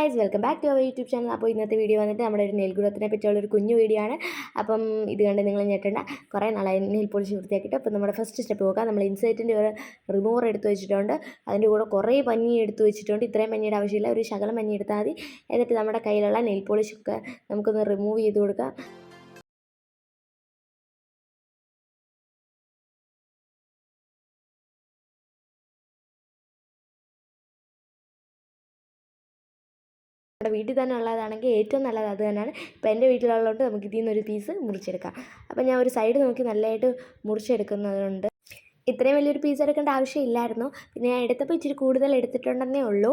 Guys, welcome back to our YouTube channel. അപ്പോൾ ഇന്നത്തെ video വന്നിട്ട് നമ്മുടെ ഒരു നെയിൽ ഗ്രോത്തിനെ പറ്റിയുള്ളൊരു കുഞ്ഞു വീഡിയോ ആണ്. അപ്പം ഇത് കണ്ട് നിങ്ങൾ ഞെട്ടേണ്ട, കുറേ നാളായി നെയിൽ പോളിഷ് വൃത്തിയാക്കിയിട്ട്. അപ്പോൾ നമ്മുടെ ഫസ്റ്റ് സ്റ്റെപ്പ് നോക്കാം. നമ്മൾ ഇൻസൈറ്റിൻ്റെ ഒരു റിമൂവർ എടുത്ത് വെച്ചിട്ടുണ്ട്. അതിൻ്റെ കൂടെ കുറേ പഞ്ഞി എടുത്ത് വെച്ചിട്ടുണ്ട്. ഇത്രയും പഞ്ഞിയുടെ ആവശ്യമില്ല, ഒരു ശകലം പഞ്ഞി എടുത്താൽ മതി. എന്നിട്ട് നമ്മുടെ കയ്യിലുള്ള നെയിൽ പോളിഷൊക്കെ നമുക്കൊന്ന് റിമൂവ് ചെയ്ത് കൊടുക്കാം. നമ്മുടെ വീട്ടിൽ തന്നെ ഉള്ളതാണെങ്കിൽ ഏറ്റവും നല്ലത് അത് തന്നെയാണ്. ഇപ്പോൾ എൻ്റെ വീട്ടിലുള്ളതുകൊണ്ട് നമുക്ക് ഇതിൽ നിന്നൊരു പീസ് മുറിച്ചെടുക്കാം. അപ്പോൾ ഞാൻ ഒരു സൈഡ് നോക്കി നല്ലതായിട്ട് മുറിച്ചെടുക്കുന്നതുകൊണ്ട് ഇത്രയും വലിയൊരു പീസ് എടുക്കേണ്ട ആവശ്യമില്ലായിരുന്നു. പിന്നെ ഞാൻ എടുത്തപ്പോൾ ഇച്ചിരി കൂടുതൽ എടുത്തിട്ടുണ്ടെന്നേ ഉള്ളൂ.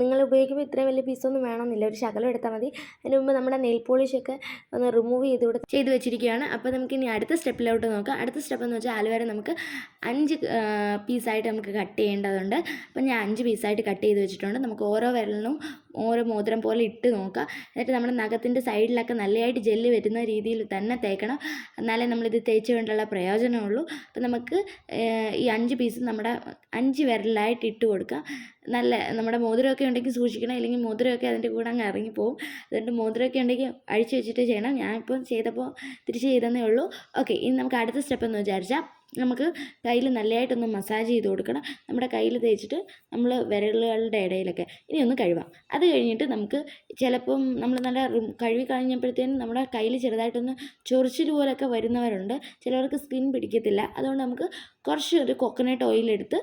നിങ്ങൾ ഉപയോഗിക്കുമ്പോൾ ഇത്രയും വലിയ പീസൊന്നും വേണമെന്നില്ല, ഒരു ശകലം എടുത്താൽ മതി. അതിന് മുമ്പ് നമ്മുടെ നെയിൽ പോളിഷൊക്കെ ഒന്ന് റിമൂവ് ചെയ്ത് വെച്ചിരിക്കുകയാണ്. അപ്പോൾ നമുക്ക് ഇനി അടുത്ത സ്റ്റെപ്പിലോട്ട് നോക്കാം. അടുത്ത സ്റ്റെപ്പ് എന്ന് വെച്ചാൽ ആലുവര നമുക്ക് 5 പീസായിട്ട് നമുക്ക് കട്ട് ചെയ്യേണ്ടതുണ്ട്. അപ്പം ഞാൻ 5 പീസായിട്ട് കട്ട് ചെയ്ത് വെച്ചിട്ടുണ്ട്. നമുക്ക് ഓരോ വിരലിനും ഓരോ മോതിരം പോലെ ഇട്ട് നോക്കാം. എന്നിട്ട് നമ്മുടെ നഖത്തിൻ്റെ സൈഡിലൊക്കെ നല്ലതായിട്ട് ജെല്ല് വരുന്ന രീതിയിൽ തന്നെ തേക്കണം. എന്നാലേ നമ്മളിത് തേച്ച് കൊണ്ടുള്ള പ്രയോജനമുള്ളൂ. അപ്പം നമുക്ക് ഈ 5 പീസ് നമ്മുടെ 5 വിരലിലായിട്ട് ഇട്ട് കൊടുക്കാം. നമ്മുടെ മോതിരമൊക്കെ ഉണ്ടെങ്കിൽ സൂക്ഷിക്കണം, അല്ലെങ്കിൽ മോതിരമൊക്കെ അതിൻ്റെ കൂടെ അങ്ങ് ഇറങ്ങിപ്പോവും. അതുകൊണ്ട് മോതിരമൊക്കെ ഉണ്ടെങ്കിൽ അഴിച്ച് വെച്ചിട്ട് ചെയ്യണം. ഞാനിപ്പം ചെയ്തപ്പോൾ തിരിച്ച് ചെയ്തതേ ഉള്ളൂ. ഓക്കെ, ഇനി നമുക്ക് അടുത്ത സ്റ്റെപ്പ് എന്ന് വിചാരിച്ചാൽ നമുക്ക് കയ്യിൽ നല്ലതായിട്ടൊന്ന് മസാജ് ചെയ്ത് കൊടുക്കണം. നമ്മുടെ കയ്യിൽ തേച്ചിട്ട് നമ്മൾ വിരലുകളുടെ ഇടയിലൊക്കെ ഇനി ഒന്ന് കഴുകാം. അത് കഴിഞ്ഞിട്ട് നമുക്ക് ചിലപ്പം നമ്മൾ നല്ല കഴുകി കഴിഞ്ഞപ്പോഴത്തേനും നമ്മുടെ കയ്യിൽ ചെറുതായിട്ടൊന്ന് ചൊറിച്ചിൽ പോലൊക്കെ വരുന്നവരുണ്ട്. ചിലവർക്ക് സ്കിൻ പിടിക്കത്തില്ല. അതുകൊണ്ട് നമുക്ക് കുറച്ച് ഒരു കോക്കനട്ട് ഓയിലെടുത്ത്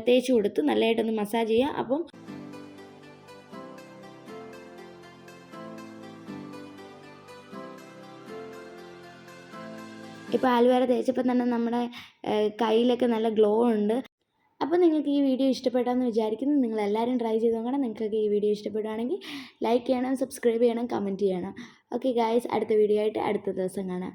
തേച്ച് കൊടുത്ത് നല്ലതായിട്ടൊന്ന് മസാജ് ചെയ്യുക. അപ്പം ഇപ്പോൾ ആലുവേര തേച്ചപ്പോൾ തന്നെ നമ്മുടെ കയ്യിലൊക്കെ നല്ല ഗ്ലോ ഉണ്ട്. അപ്പോൾ നിങ്ങൾക്ക് ഈ വീഡിയോ ഇഷ്ടപ്പെട്ടാന്ന് വിചാരിക്കുന്നു. നിങ്ങളെല്ലാവരും ട്രൈ ചെയ്ത് നോക്കണം. നിങ്ങൾക്കൊക്കെ ഈ വീഡിയോ ഇഷ്ടപ്പെടുകയാണെങ്കിൽ ലൈക്ക് ചെയ്യണം, സബ്സ്ക്രൈബ് ചെയ്യണം, കമൻറ്റ് ചെയ്യണം. ഓക്കെ ഗായ്സ്, അടുത്ത വീഡിയോ ആയിട്ട് അടുത്ത ദിവസം കാണാം.